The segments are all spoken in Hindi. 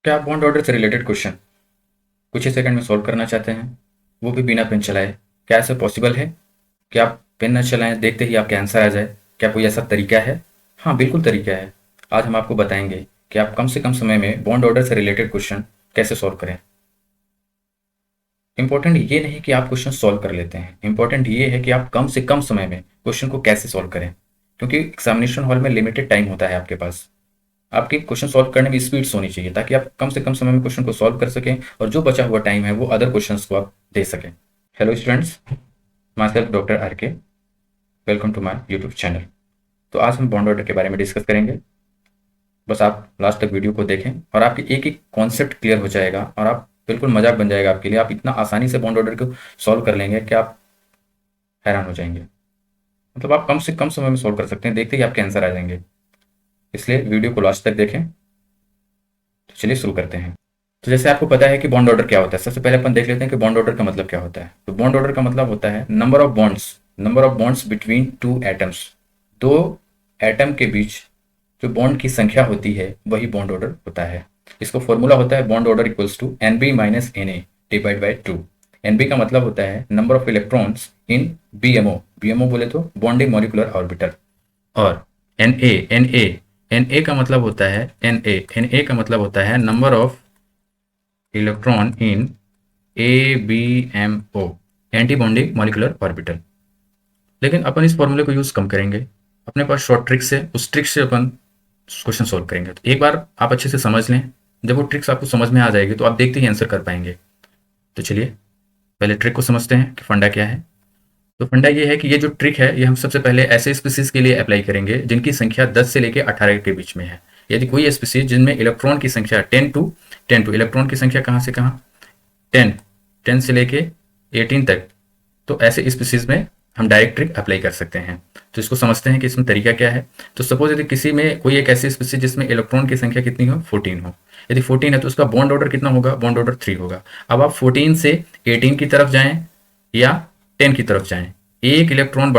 क्या आप बॉन्ड ऑर्डर से रिलेटेड क्वेश्चन कुछ ही सेकंड में सॉल्व करना चाहते हैं, वो भी बिना पेन चलाए? क्या ऐसा पॉसिबल है कि आप पेन न चलाएं, देखते ही आपके आंसर आ जाए? क्या कोई ऐसा तरीका है? हाँ, बिल्कुल तरीका है। आज हम आपको बताएंगे कि आप कम से कम समय में बॉन्ड ऑर्डर से रिलेटेड क्वेश्चन कैसे सॉल्व करें। इंपॉर्टेंट ये नहीं कि आप क्वेश्चन सॉल्व कर लेते हैं, इंपॉर्टेंट ये है कि आप कम से कम समय में क्वेश्चन को कैसे सॉल्व करें, क्योंकि एग्जामिनेशन हॉल में लिमिटेड टाइम होता है आपके पास। आपकी क्वेश्चन सॉल्व करने में स्पीड्स होनी चाहिए ताकि आप कम से कम समय में क्वेश्चन को सॉल्व कर सकें और जो बचा हुआ टाइम है वो अदर क्वेश्चंस को आप दे सकें। Hello students, myself doctor R K, welcome to my YouTube channel. तो आज हम बॉन्ड ऑर्डर के बारे में डिस्कस करेंगे। बस आप लास्ट तक वीडियो को देखें और आपकी एक एक कॉन्सेप्ट क्लियर हो जाएगा और आप बिल्कुल मजाक बन जाएगा आपके लिए। आप इतना आसानी से बॉन्ड ऑर्डर को सॉल्व कर लेंगे कि आप हैरान हो जाएंगे। मतलब आप कम से कम समय में सॉल्व कर सकते हैं, देखते ही आपके आंसर आ जाएंगे। इसलिए वीडियो को लास्ट तक देखें। तो चलिए शुरू करते हैं। तो जैसे आपको पता है कि बॉन्ड ऑर्डर क्या होता है, सबसे पहले अपन देख लेते हैं कि बॉन्ड ऑर्डर का मतलब क्या होता है। तो बॉन्ड ऑर्डर का मतलब होता है number of bonds between two atoms. दो एटम के बीच जो बॉन्ड की संख्या होती है वही बॉन्ड ऑर्डर होता है। इसको फॉर्मूला होता है bond order equals to N B minus N A divide by two. N B का मतलब होता है number of electrons in B M O. B M O बोले तो बॉन्डिंग मॉलिकुलर ऑर्बिटल। और एन ए का मतलब होता है एन ए का मतलब होता है number of electron in A B M O, anti bonding molecular orbital. लेकिन अपन इस फॉर्मूले को यूज कम करेंगे, अपने पास शॉर्ट ट्रिक्स है, उस ट्रिक से अपन क्वेश्चन सॉल्व करेंगे। तो एक बार आप अच्छे से समझ लें, जब वो ट्रिक्स आपको समझ में आ जाएगी तो आप देखते ही आंसर कर पाएंगे। तो चलिए पहले ट्रिक को समझते हैं कि फंडा क्या है। तो फंडा ये है कि ये जो ट्रिक है ये हम सबसे पहले ऐसे स्पीसीज के लिए अप्लाई करेंगे जिनकी संख्या 10 से लेकर 18 के बीच में है। यदि कोई स्पीसीज जिनमें इलेक्ट्रॉन की संख्या 10 टू इलेक्ट्रॉन की संख्या कहाँ से कहाँ 10 10 से लेके 18 तक, तो ऐसे स्पीसीज में हम डायरेक्ट ट्रिक अप्लाई कर सकते हैं। तो इसको समझते हैं कि इसमें तरीका क्या है। तो सपोज यदि किसी में कोई एक ऐसी स्पीसीज जिसमें इलेक्ट्रॉन की संख्या कितनी हो 14 हो, यदि 14 है तो उसका बॉन्ड ऑर्डर कितना होगा, बॉन्ड ऑर्डर 3 होगा। अब आप 14 से 18 की तरफ जाएं या 10 की तरफ जाएं, एक इलेक्ट्रॉन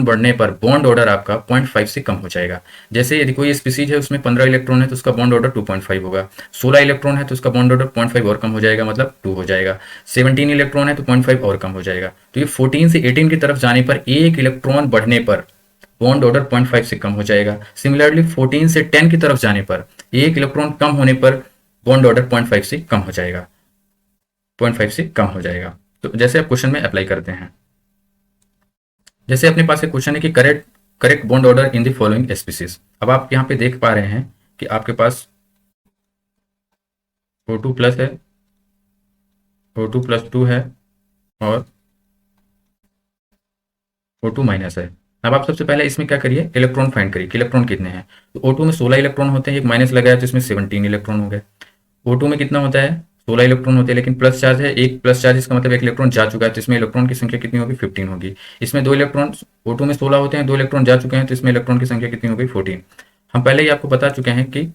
बढ़ने पर बॉन्ड ऑर्डर आपका 0.5 से कम हो जाएगा। जैसे यदि कोई स्पीसीज है उसमें 15 इलेक्ट्रॉन है तो उसका बॉन्ड ऑर्डर 2.5 होगा। 16 इलेक्ट्रॉन है तो उसका बॉन्ड ऑर्डर 0.5 और कम हो जाएगा, मतलब 2 हो जाएगा। 17 इलेक्ट्रॉन है तो 0.5 और कम हो जाएगा। तो ये 14 से 18 की तरफ जाने पर एक इलेक्ट्रॉन बढ़ने पर बॉन्ड ऑर्डर 0.5 से कम हो जाएगा। सिमिलरली 14 से 10 की तरफ जाने पर एक इलेक्ट्रॉन कम होने पर बॉन्ड ऑर्डर 0.5 से कम हो जाएगा, 0.5 से कम हो जाएगा। तो जैसे आप क्वेश्चन में अप्लाई करते हैं, जैसे अपने पास एक क्वेश्चन है कि correct correct bond order in the following species. अब आप यहाँ पे देख पा रहे हैं कि आपके पास O2 प्लस है, O2 प्लस 2 है और O2 माइनस है। अब आप सबसे पहले इसमें क्या करिए, इलेक्ट्रॉन फाइंड करिए कि इलेक्ट्रॉन कितने हैं। तो O2 में 16 इलेक्ट्रॉन होते हैं, एक माइनस लगाया तो इसमें 17 इलेक्ट्रॉन हो गए। O2 में कितना होता है, 16 इलेक्ट्रॉन होते हैं, लेकिन प्लस चार्ज है, एक प्लस चार्ज, इसका मतलब एक इलेक्ट्रॉन जा चुका है, तो इसमें इलेक्ट्रॉन की संख्या कितनी होगी, 15 होगी। इसमें दो इलेक्ट्रॉन, O2 में 16 होते हैं, दो इलेक्ट्रॉन जा चुके हैं, तो इसमें इलेक्ट्रॉन की संख्या कितनी होगी, 14। हम पहले ही आपको बता चुके हैं कि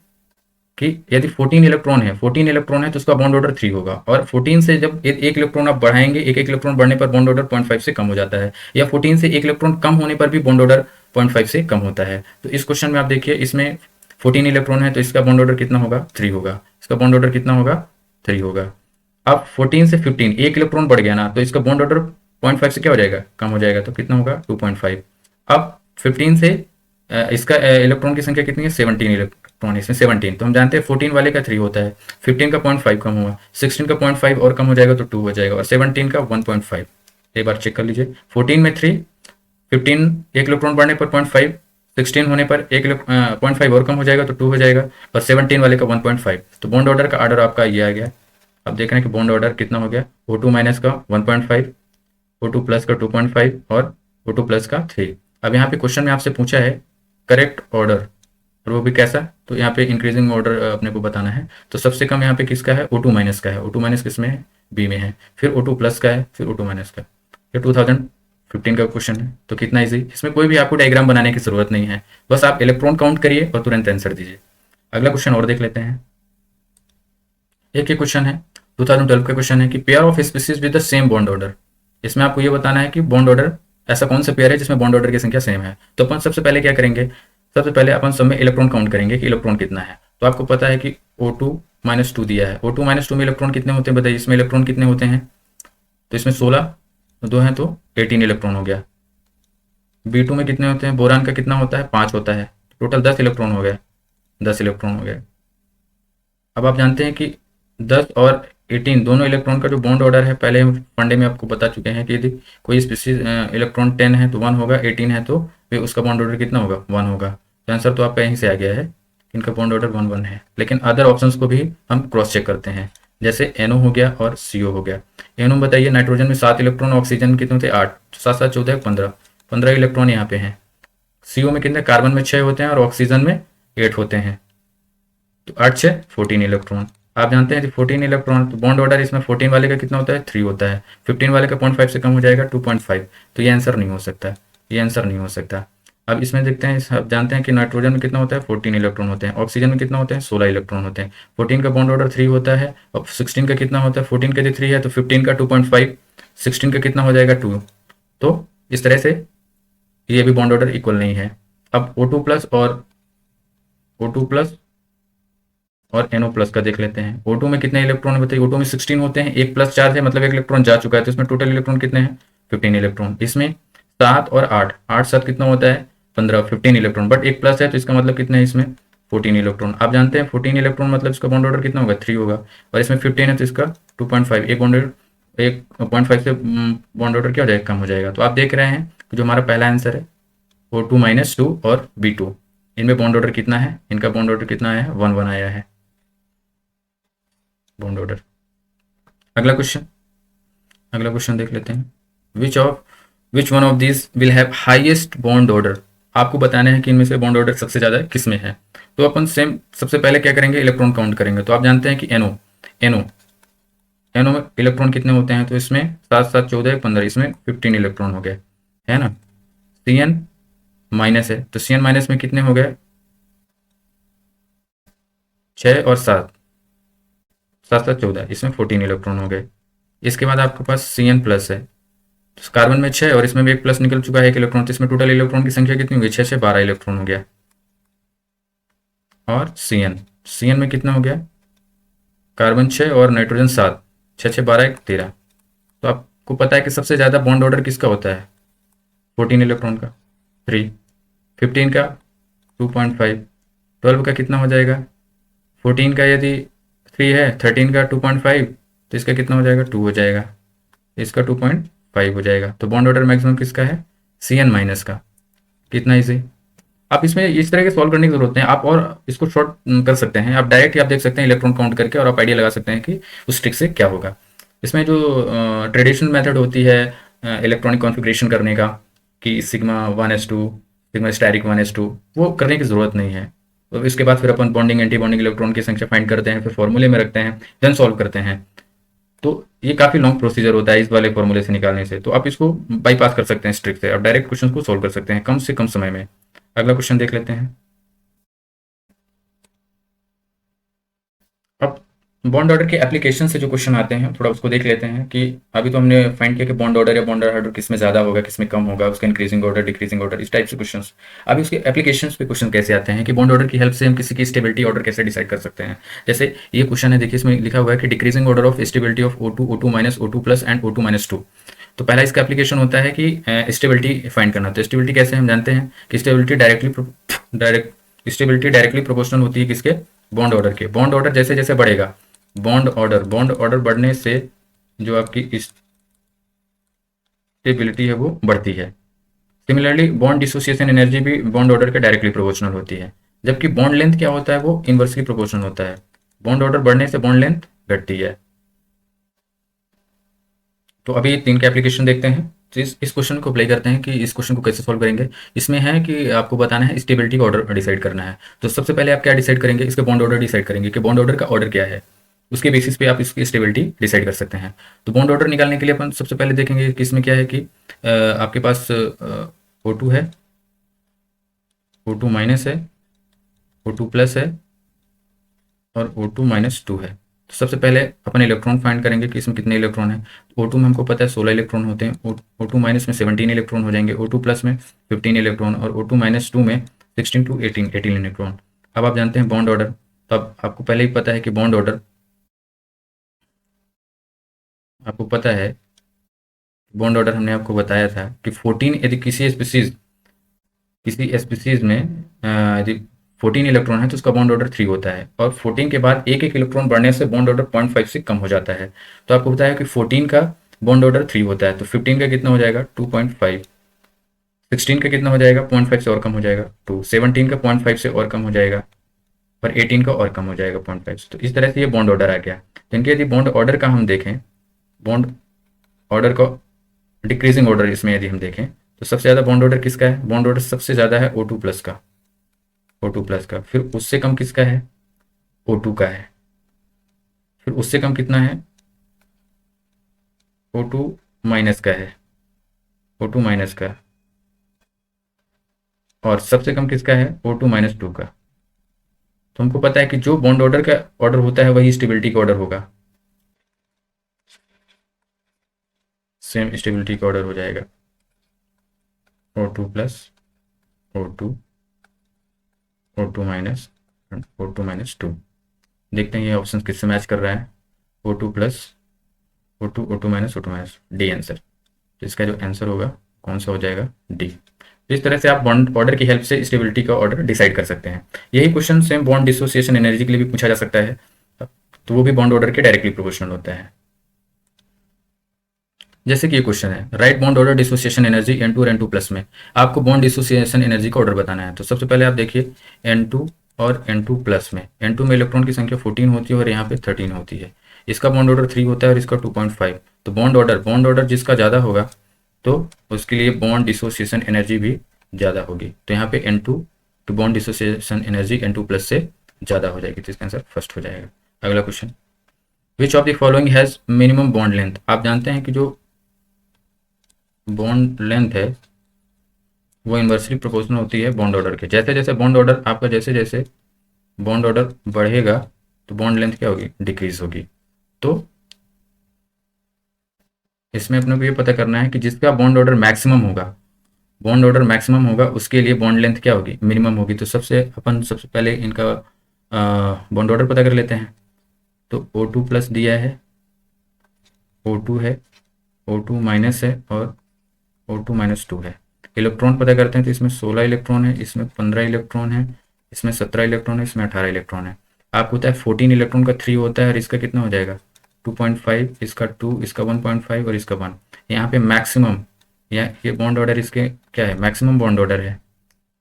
यदि 14 इलेक्ट्रॉन है तो उसका बॉन्ड ऑर्डर 3 होगा। और 14 से जब एक इलेक्ट्रॉन आप बढ़ाएंगे, एक एक इलेक्ट्रॉन बढ़ने पर बॉन्ड ऑर्डर 0.5 से कम हो जाता है, या 14 से एक इलेक्ट्रॉन कम होने पर भी बॉन्ड ऑर्डर 0.5 से कम होता है। तो इस क्वेश्चन में आप देखिए, इसमें 14 इलेक्ट्रॉन है तो इसका बॉन्ड ऑर्डर कितना होगा, 3 होगा। इसका बॉन्ड ऑर्डर कितना होगा, 3 होगा। अब 14 से 15 एक इलेक्ट्रॉन बढ़ गया ना, तो इसका बॉन्ड ऑर्डर 0.5 से क्या हो जाएगा, कम हो जाएगा, तो कितना होगा, 2.5। अब 15 से इसका इलेक्ट्रॉन की संख्या कितनी है, 17 इलेक्ट्रॉन, इसमें 17, तो हम जानते हैं 14 वाले का 3 होता है। 15 का 0.5 कम हुआ, 16 का 0.5 और कम हो जाएगा तो 2 हो जाएगा, और 17 का 1.5। एक बार चेक कर लीजिए, 14 में 3, 15 एक इलेक्ट्रॉन बढ़ने पर 0.5, 16 होने पर 0.5 और कम हो जाएगा तो 2 हो जाएगा, और 17 वाले का 1.5। तो बॉन्ड ऑर्डर का ऑर्डर आपका ये आ गया। अब देख रहे हैं कि बॉन्ड ऑर्डर कितना हो गया, O2 माइनस का 1.5, O2 प्लस का 2.5 और O2 प्लस का 3। अब यहाँ पे क्वेश्चन में आपसे पूछा है करेक्ट ऑर्डर, और वो भी कैसा, तो यहाँ पे इंक्रीजिंग ऑर्डर अपने को बताना है। तो सबसे कम यहाँ पे किसका है, O2 माइनस का है। O2 माइनस किस में है, बी में है। फिर O2 प्लस का है, फिर O2 माइनस का। ये 2015 का क्वेश्चन है, तो कितना इजी, इसमें कोई भी आपको डायग्राम बनाने की जरूरत नहीं है, बस आप इलेक्ट्रॉन काउंट करिए और तुरंत आंसर दीजिए। अगला क्वेश्चन और देख लेते हैं। एक ही क्वेश्चन है, 2012 का क्वेश्चन है कि pair of species with the same bond order. इसमें आपको ये बताना है कि बॉन्ड ऑर्डर ऐसा कौन सा पेयर है जिसमें बॉन्ड ऑर्डर की संख्या सेम है। तो अपन सबसे पहले क्या करेंगे, सबसे पहले अपन सब में इलेक्ट्रॉन काउंट करेंगे कि इलेक्ट्रॉन कितना है। तो आपको पता है कि O2 -2 दिया है। O2 - 2 में इलेक्ट्रॉन कितने होते हैं बताइए, इसमें इलेक्ट्रॉन कितने होते हैं, तो इसमें 16, 2 हैं तो 18 इलेक्ट्रॉन हो गया। B2 में कितने होते हैं, बोरान का कितना होता है, 5 होता है, टोटल 10 इलेक्ट्रॉन हो गए, 10 इलेक्ट्रॉन हो गए। अब आप जानते हैं कि 10 और 18 दोनों इलेक्ट्रॉन का जो बॉन्ड ऑर्डर है, पहले हम फंडे में आपको बता चुके हैं कि यदि कोई स्पीसीज इलेक्ट्रॉन 10 है तो 1 होगा, 18 है तो फिर उसका बॉन्ड ऑर्डर कितना होगा, 1 होगा। तो आंसर तो आपका यहीं से आ गया है, इनका बॉन्ड ऑर्डर 1 1 है। लेकिन अदर ऑप्शंस को भी हम क्रॉस चेक करते हैं, जैसे NO हो गया और CO हो गया। NO बताइए, नाइट्रोजन में 7 इलेक्ट्रॉन, ऑक्सीजन में कितने होते हैं, 8, 7 7 14 15, 15 इलेक्ट्रॉन यहाँ पे हैं। CO में कितने, कार्बन में 6 होते हैं और ऑक्सीजन में 8 होते हैं, तो 8 6 14 इलेक्ट्रॉन। आप जानते हैं 14 इलेक्ट्रॉन, तो बॉन्ड ऑर्डर इसमें 14 वाले का कितना होता है, 3 होता है। 15 वाले का 0.5 से कम हो जाएगा, 2.5। तो ये आंसर नहीं हो सकता, ये आंसर नहीं हो सकता। अब इसमें देखते हैं, आप जानते हैं कि नाइट्रोजन में कितना होता है, 14 इलेक्ट्रॉन होते हैं, ऑक्सीजन में कितना होते हैं, 16 इलेक्ट्रॉन होते हैं। 14 का बॉन्ड ऑर्डर 3 होता है, और 16 का कितना होता है, 14 का 3 है तो 15 का 2.5, 16 का कितना हो जाएगा, 2। तो इस तरह से ये भी बॉन्ड ऑर्डर इक्वल नहीं है। अब O2 प्लस और O2 प्लस और NO प्लस का देख लेते हैं। O2 में कितने इलेक्ट्रॉन बताइए, O2 में 16 होते हैं, 1 प्लस चार्ज है, मतलब 1 इलेक्ट्रॉन जा चुका है, तो इसमें टोटल इलेक्ट्रॉन कितने हैं, 15 इलेक्ट्रॉन। इसमें 7 और 8, 8 7 कितना होता है, 15, 15 इलेक्ट्रॉन, बट 1 प्लस है तो इसका मतलब कितना है, इसमें 14 इलेक्ट्रॉन। आप जानते हैं 14 इलेक्ट्रॉन मतलब इसका बॉन्ड ऑर्डर कितना होगा, 3 होगा, और इसमें 15 है तो इसका 2.5, एक बॉन्ड 1.5 से बॉन्ड ऑर्डर क्या हो जाएगा, कम हो जाएगा। तो आप देख रहे हैं कि जो हमारा पहला आंसर है O2 - 2 और B2, इनमें बॉन्ड ऑर्डर कितना है, इनका बॉन्ड ऑर्डर कितना आया है, 1 1 आया है बॉन्ड ऑर्डर। अगला क्वेश्चन, अगला क्वेश्चन देख लेते हैं। Which one of this will have highest bond order. आपको बताना है कि इनमें से बॉन्ड ऑर्डर सबसे ज़्यादा किस में है। तो अपन सेम सबसे पहले क्या करेंगे, इलेक्ट्रॉन काउंट करेंगे। तो आप जानते हैं कि एनो में इलेक्ट्रॉन कितने होते हैं, तो इसमें 7 7 14 15, इसमें 15 इलेक्ट्रॉन हो गए, है ना। CN माइनस है, तो CN माइनस में कितने हो गए, 6 और 7, 7 7 14, इसमें 14 इलेक्ट्रॉन हो गए। इसके बाद आपके पास CN प्लस है, तो कार्बन में 6 और इसमें भी एक प्लस निकल चुका है, 1 इलेक्ट्रॉन, तो इसमें टोटल इलेक्ट्रॉन की संख्या कितनी होगी, 6 से 12 इलेक्ट्रॉन हो गया। और CN में कितना हो गया, कार्बन 6 और नाइट्रोजन 7, 6 6 12 1 13। तो आपको पता है कि सबसे ज़्यादा बॉन्ड ऑर्डर किसका होता है, 14 इलेक्ट्रॉन का 3, 15 का 2.5, 12 का कितना हो जाएगा, 14 का यदि 3 है, 13 का 2.5, तो इसका कितना हो जाएगा, 2 हो जाएगा, इसका 2.5 हो जाएगा। तो बॉन्ड ऑर्डर मैक्सिमम किसका है, CN माइनस का। कितना इजी। आप इसमें इस तरह के सॉल्व करने की जरूरत है, आप और इसको शॉर्ट कर सकते हैं, आप डायरेक्ट आप देख सकते हैं इलेक्ट्रॉन काउंट करके, और आप आइडिया लगा सकते हैं कि उस ट्रिक से क्या होगा। इसमें जो ट्रेडिशनल मेथड होती है इलेक्ट्रॉनिक कॉन्फ़िगरेशन करने का, कि sigma 1s2, sigma static 1s2, वो करने की ज़रूरत नहीं है। तो इसके बाद फिर अपन बॉन्डिंग एंटी बॉन्डिंग इलेक्ट्रॉन की संख्या फाइंड करते हैं, फिर फॉर्मूले में रखते हैं, देन सॉल्व करते हैं। तो ये काफ़ी लॉन्ग प्रोसीजर होता है इस वाले फॉर्मूले से निकालने से। तो आप इसको बाईपास कर सकते हैं इस ट्रिक से, आप डायरेक्ट क्वेश्चन को सॉल्व कर सकते हैं कम से कम समय में। अगला क्वेश्चन देख लेते हैं। अब बॉन्ड ऑर्डर के एप्लीकेशन से जो क्वेश्चन आते हैं थोड़ा उसको देख लेते हैं, कि अभी तो हमने फाइंड किया कि बॉन्ड ऑर्डर या बॉन्ड ऑर्डर किस में ज़्यादा होगा, किस में कम होगा, उसका इंक्रीजिंग ऑर्डर, डिक्रीजिंग ऑर्डर, इस टाइप से क्वेश्चंस। अभी उसके एप्लीकेशंस पे क्वेश्चन कैसे आते हैं, कि बॉन्ड ऑर्डर की हेल्प से हम किसी की स्टेबिलिटी ऑर्डर कैसे डिसाइड कर सकते हैं। जैसे ये क्वेश्चन है, देखिए इसमें लिखा हुआ है कि decreasing order of stability of O2, O2 plus and O2 - 2। तो पहला इसका एप्लीकेशन होता है कि स्टेबिलिटी फाइंड करना। तो स्टेबिलिटी कैसे हम जानते हैं कि स्टेबिलिटी डायरेक्टली प्रोपोर्शनल होती है किसके, बॉन्ड ऑर्डर के। बॉन्ड ऑर्डर जैसे जैसे बढ़ेगा, बॉन्ड ऑर्डर बढ़ने से जो आपकी स्टेबिलिटी है वो बढ़ती है। सिमिलरली बॉन्ड डिसोसिएशन एनर्जी भी बॉन्ड ऑर्डर के डायरेक्टली प्रोपोर्शनल होती है। जबकि बॉन्ड लेंथ क्या होता है, वो इन्वर्सली प्रोपोर्शनल होता है। बॉन्ड ऑर्डर बढ़ने से बॉन्ड लेंथ घटती है। तो अभी 3 के एप्लीकेशन देखते हैं। तो इस क्वेश्चन को अप्लाई करते हैं कि इस क्वेश्चन को कैसे सॉल्व करेंगे। इसमें है कि आपको बताना है स्टेबिलिटी का ऑर्डर डिसाइड करना है। तो सबसे पहले आप क्या डिसाइड करेंगे, इसके बॉन्ड ऑर्डर डिसाइड करेंगे कि बॉन्ड ऑर्डर का ऑर्डर क्या है। उसके बेसिस पे आप इसकी स्टेबिलिटी डिसाइड कर सकते हैं। तो बॉन्ड ऑर्डर निकालने के लिए अपन सबसे पहले देखेंगे कि इसमें क्या है कि आपके पास O2 है, O2 माइनस है, O2 प्लस है और O2 - 2 है। तो सबसे पहले अपन इलेक्ट्रॉन फाइंड करेंगे कि इसमें कितने इलेक्ट्रॉन हैं। O2 में हमको पता है 16 इलेक्ट्रॉन होते हैं, O2 माइनस में 17 इलेक्ट्रॉन हो जाएंगे, O2 प्लस में 15 इलेक्ट्रॉन और O2 - 2 में 16 to 18 इलेक्ट्रॉन। अब आप जानते हैं बॉन्ड ऑर्डर, तो अब आपको पहले ही पता है कि बॉन्ड ऑर्डर, आपको पता है बॉन्ड ऑर्डर हमने आपको बताया था कि 14, यदि किसी स्पीसीज में यदि 14 इलेक्ट्रॉन है तो उसका बॉन्ड ऑर्डर 3 होता है, और 14 के बाद एक एक इलेक्ट्रॉन बढ़ने से बॉन्ड ऑर्डर 0.5 से कम हो जाता है। तो आपको बताया कि 14 का बॉन्ड ऑर्डर 3 होता है, तो 15 का कितना हो जाएगा 2.5, 16 का कितना हो जाएगा 0.5 से और कम हो जाएगा 2, 17 का 0.5 से और कम हो जाएगा, और 18 का और कम हो जाएगा 0.5 से। तो इस तरह से ये बॉन्ड ऑर्डर आ गया। तो इनके यदि बॉन्ड ऑर्डर का हम देखें, बॉन्ड ऑर्डर को डिक्रीजिंग ऑर्डर इसमें यदि हम देखें, तो सबसे ज़्यादा बॉन्ड ऑर्डर किसका है, बॉन्ड ऑर्डर सबसे ज़्यादा है O2 प्लस का, O2 प्लस का। फिर उससे कम किसका है, O2 का है। फिर उससे कम कितना है, O2 माइनस का है, O2 माइनस का। और सबसे कम किसका है, O2 माइनस 2 का। तो हमको पता है कि जो बॉन्ड ऑर्डर का ऑर्डर होता है वही स्टेबिलिटी का ऑर्डर होगा, सेम स्टेबिलिटी का ऑर्डर हो जाएगा, O2 plus, O2, O2 minus, O2 minus 2। देखते हैं ये ऑप्शन किससे मैच कर रहा है, O2 plus, O2, O2 minus, O2 minus, D answer. तो इसका जो आंसर होगा कौन सा हो जाएगा, डी। तो इस तरह से आप बॉन्ड ऑर्डर की हेल्प से स्टेबिलिटी का ऑर्डर डिसाइड कर सकते हैं। यही question same bond dissociation energy के लिए भी पूछा जा सकता है, तो वो भी बॉन्ड ऑर्डर के डायरेक्टली प्रोपोर्शनल होता है। जैसे कि ये क्वेश्चन है, right bond order dissociation energy N2 और N2 प्लस में। आपको बॉन्ड डिसोसिएशन एनर्जी का ऑर्डर बताना है। तो सबसे पहले आप देखिए N2 और N2 प्लस में, N2 में इलेक्ट्रॉन की संख्या 14 होती है और यहाँ पे 13 होती है। इसका बॉन्ड ऑर्डर 3 होता है और इसका 2.5। तो बॉन्ड ऑर्डर जिसका ज़्यादा होगा तो उसके लिए बॉन्ड डिसोसिएशन एनर्जी भी ज़्यादा होगी। तो यहाँ पे N2 to bond dissociation energy N2 plus से ज़्यादा हो जाएगी, तो इसका आंसर फर्स्ट हो जाएगा। अगला question, which of the following has minimum bond length. आप जानते हैं कि जो बॉन्ड लेंथ है वो इन्वर्सली प्रोपोर्शनल होती है बॉन्ड ऑर्डर के। जैसे जैसे बॉन्ड ऑर्डर आपका, जैसे जैसे बॉन्ड ऑर्डर बढ़ेगा तो बॉन्ड लेंथ क्या होगी, डिक्रीज होगी। तो इसमें अपने को ये पता करना है कि जिसका बॉन्ड ऑर्डर मैक्सिमम होगा, बॉन्ड ऑर्डर मैक्सिमम होगा उसके लिए बॉन्ड लेंथ क्या होगी, मिनिमम होगी। तो सबसे पहले इनका बॉन्ड ऑर्डर पता कर लेते हैं। तो O2 प्लस दिया है, O2 है, O2 माइनस है और O2 माइनस 2 है। इलेक्ट्रॉन पता करते हैं तो इसमें 16 इलेक्ट्रॉन है, इसमें 15 इलेक्ट्रॉन है, इसमें 17 इलेक्ट्रॉन है, इसमें 18 इलेक्ट्रॉन है। आपको होता है 14 इलेक्ट्रॉन का 3 होता है और इसका कितना हो जाएगा 2.5, इसका 2, इसका 1.5 और इसका 1। यहाँ पे मैक्सिमम, या ये बॉन्ड ऑर्डर इसके क्या है, मैक्सिमम बॉन्ड ऑर्डर है।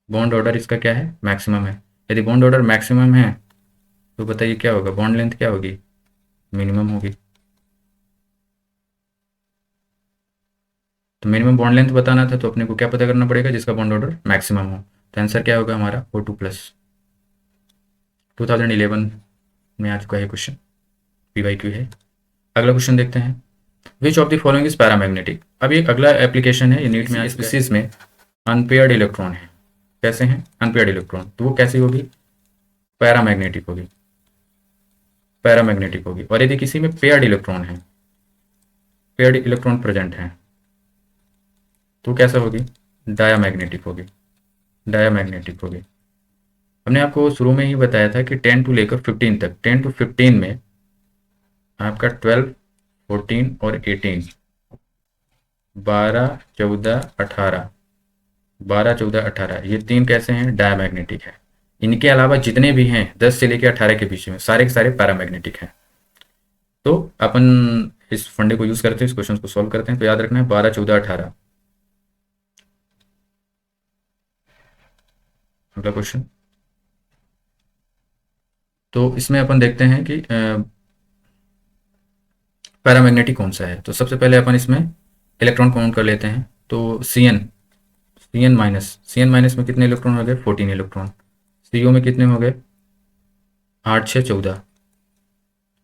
बॉन्ड ऑर्डर इसका क्या है, मैक्सिमम है। यदि बॉन्ड ऑर्डर मैक्सिमम है तो बताइए क्या होगा, बॉन्ड लेंथ क्या होगी, मिनिमम होगी। तो मिनिमम बॉन्ड लेंथ बताना था तो अपने को क्या पता करना पड़ेगा, जिसका बॉन्ड ऑर्डर मैक्सिमम हो। तो आंसर क्या होगा हमारा O2 प्लस। 2011 में आ चुका है क्वेश्चन, PYQ है। अगला क्वेश्चन देखते हैं, which of the following is paramagnetic. अब ये अगला एप्लीकेशन है, ये नीट में स्पीसीज में अनपेयर्ड इलेक्ट्रॉन है। कैसे हैं अनपेयर्ड इलेक्ट्रॉन, तो वो कैसी होगी, पैरामैग्नेटिक होगी, पैरामैग्नेटिक होगी। और यदि किसी में पेयर्ड इलेक्ट्रॉन है, पेयर्ड इलेक्ट्रॉन प्रेजेंट है, तो कैसा होगी, डायामैग्नेटिक होगी, डायामैग्नेटिक होगी। हमने आपको शुरू में ही बताया था कि 10 टू लेकर 15 तक, 10 टू 15 में आपका 12, 14 और 18, 12, 14, 18, 12, 14, 18, ये तीन कैसे हैं, डायामैग्नेटिक है। इनके अलावा जितने भी हैं 10 से लेकर 18 के बीच में सारे के सारे पैरामैग्नेटिक हैं। तो अपन इस फंडे को यूज करते हैं, इस क्वेश्चन को सॉल्व करते हैं। तो याद रखना है 12, 14, 18। अगला क्वेश्चन, तो इसमें अपन देखते हैं कि पैरामैग्नेटिक कौन सा है। तो सबसे पहले अपन इसमें इलेक्ट्रॉन काउंट कर लेते हैं। तो सी एन माइनस में कितने इलेक्ट्रॉन हो गए, 14 इलेक्ट्रॉन। CO में कितने हो गए, 8, 6, 14,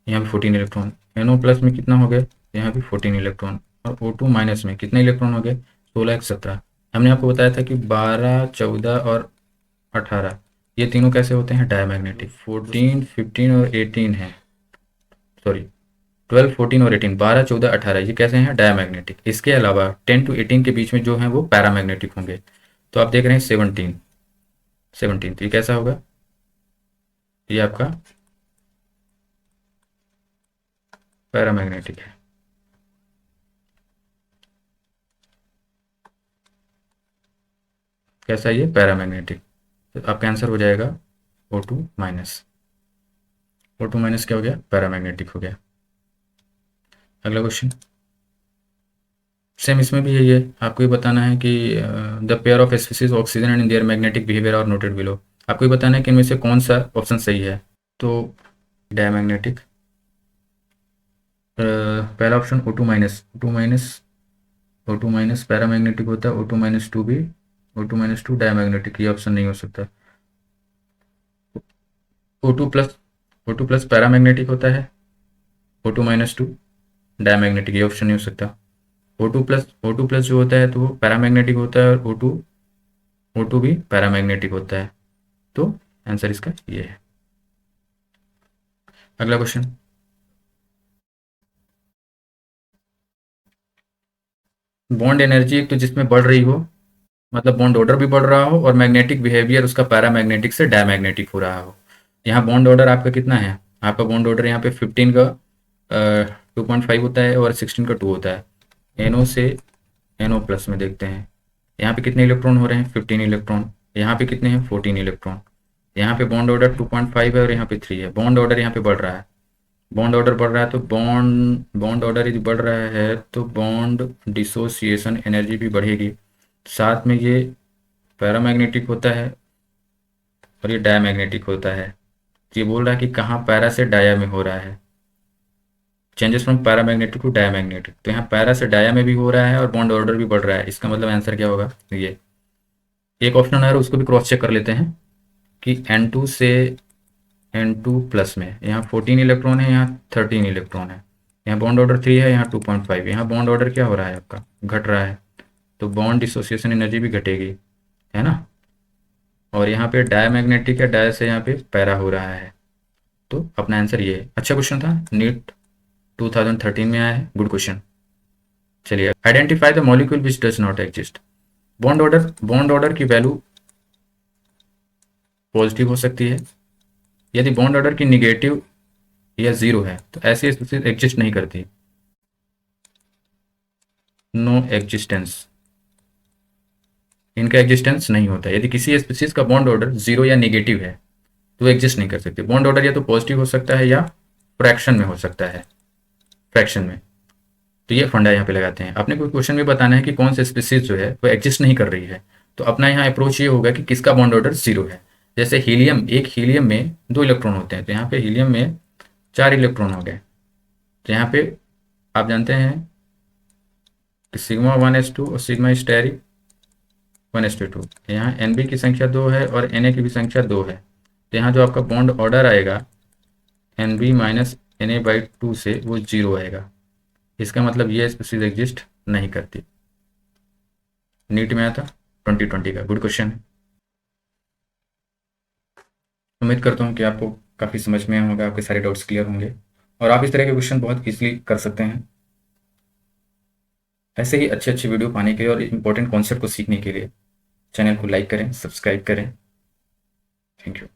यहाँ भी 14 इलेक्ट्रॉन। NO प्लस में कितना हो गया, यहाँ भी 14 इलेक्ट्रॉन। और O2 माइनस में कितने इलेक्ट्रॉन हो गए, 16, 17। हमने आपको बताया था कि 12, 14 और 18 ये तीनों कैसे होते हैं, डायमैग्नेटिक। 14, 15 और 18 है, सॉरी 12, 14 और 18, 12, 14, 18 ये कैसे हैं, डायमैग्नेटिक। इसके अलावा 10 टू 18 के बीच में जो हैं वो पैरामैग्नेटिक होंगे। तो आप देख रहे हैं 17, तो ये कैसा होगा, ये आपका पैरामैग्नेटिक है। कैसा ये पैरामैग्नेटिक, तो आपका आंसर हो जाएगा O2 माइनस। O2 माइनस क्या हो गया, पैरामैग्नेटिक हो गया। अगला क्वेश्चन सेम, इसमें भी यही है, आपको ये बताना है कि the pair of species oxygen and their magnetic behaviour are noted below. आपको ये बताना है कि इनमें से कौन सा ऑप्शन सही है। तो डायमैग्नेटिक, पहला ऑप्शन O2 माइनस पैरामैग्नेटिक होता है, O2 - 2 भी, O2 - 2 डायमैग्नेटिक, ये ऑप्शन नहीं हो सकता। O2 plus, O2 plus paramagnetic होता है, O2 - 2 डायमैग्नेटिक, ये ऑप्शन नहीं हो सकता। O2 प्लस जो होता है तो वो पैरामैग्नेटिक होता है, और O2 भी पैरामैग्नेटिक होता है। तो आंसर इसका ये है। अगला क्वेश्चन, बॉन्ड एनर्जी एक तो जिसमें बढ़ रही हो, मतलब बॉन्ड ऑर्डर भी बढ़ रहा हो, और मैग्नेटिक बिहेवियर उसका पैरामैग्नेटिक से डायमैग्नेटिक हो रहा हो। यहाँ बॉन्ड ऑर्डर आपका कितना है, आपका बॉन्ड ऑर्डर यहाँ पे 15 का 2.5 होता है, और 16 का 2 होता है। NO से NO प्लस में देखते हैं, यहाँ पे कितने इलेक्ट्रॉन हो रहे हैं, 15 इलेक्ट्रॉन। यहाँ पे कितने हैं, 14 इलेक्ट्रॉन। यहाँ पे बॉन्ड ऑर्डर 2.5 है, और यहाँ पे 3 है। बॉन्ड ऑर्डर यहाँ पे बढ़ रहा है, बॉन्ड ऑर्डर बढ़ रहा है, तो बॉन्ड ऑर्डर यदि बढ़ रहा है तो बॉन्ड डिसोसिएशन एनर्जी भी बढ़ेगी। साथ में ये पैरामैग्नेटिक होता है, और ये डायमैग्नेटिक होता है। ये बोल रहा है कि कहाँ पैरा से डाया में हो रहा है, changes from paramagnetic to diamagnetic. तो यहाँ पैरा से डाया में भी हो रहा है, और बॉन्ड ऑर्डर भी बढ़ रहा है। इसका मतलब आंसर क्या होगा, ये एक ऑप्शन है, उसको भी क्रॉस चेक कर लेते हैं कि N2 से N2 प्लस में यहाँ 14 इलेक्ट्रॉन है, यहाँ 13 इलेक्ट्रॉन है। यहाँ बॉन्ड ऑर्डर 3 है, यहाँ 2.5। यहाँ बॉन्ड ऑर्डर क्या हो रहा है, आपका घट रहा है, तो बॉन्ड डिसोसिएशन एनर्जी भी घटेगी, है ना। और यहाँ पे डायमैग्नेटिक है, डाय से यहाँ पे पैरा हो रहा है। तो अपना आंसर ये है। अच्छा क्वेश्चन था, नीट 2013 में आया है, गुड क्वेश्चन। चलिए, identify the molecule which does not exist. Bond order की वैल्यू पॉजिटिव हो सकती है, यदि बॉन्ड ऑर्डर की निगेटिव या जीरो है तो ऐसी स्पीसीज एग्जिस्ट नहीं करती। नो एग्जिस्टेंस, इनका एग्जिस्टेंस नहीं होता। यदि किसी स्पीसीज का बॉन्ड ऑर्डर जीरो या नेगेटिव है तो एग्जिस्ट नहीं कर सकती। बॉन्ड ऑर्डर या तो पॉजिटिव हो सकता है, या फ्रैक्शन में हो सकता है, फ्रैक्शन में। तो ये फंडा यहाँ पे लगाते हैं। अपने को क्वेश्चन में बताना है कि कौन सी स्पीसीज जो है वो एग्जिस्ट नहीं कर रही है, तो अपना यहाँ अप्रोच ये होगा कि किसका बॉन्ड ऑर्डर जीरो है। जैसे हीलियम, एक हीलियम में 2 इलेक्ट्रॉन होते हैं, तो यहाँ पे हीलियम में 4 इलेक्ट्रॉन हो गए। तो यहाँ पे आप जानते हैं कि सिग्मा 1s2 और सिग्मा स्टेरिक 1s2। यहाँ Nb की संख्या 2 है, और Na की भी संख्या 2 है। तो यहाँ जो आपका बॉन्ड ऑर्डर आएगा Nb - Na/2 से, वो जीरो आएगा। इसका मतलब ये स्पीसीज एग्जिस्ट नहीं करती। नीट में आया था 2020 का, गुड क्वेश्चन है। उम्मीद करता हूँ कि आपको काफ़ी समझ में आया होगा, आपके सारे डाउट्स क्लियर होंगे, और आप इस तरह के क्वेश्चन बहुत ईजिली कर सकते हैं। ऐसे ही अच्छे अच्छे वीडियो पाने के लिए और इंपॉर्टेंट कॉन्सेप्ट को सीखने के लिए चैनल को लाइक करें, सब्सक्राइब करें। Thank you.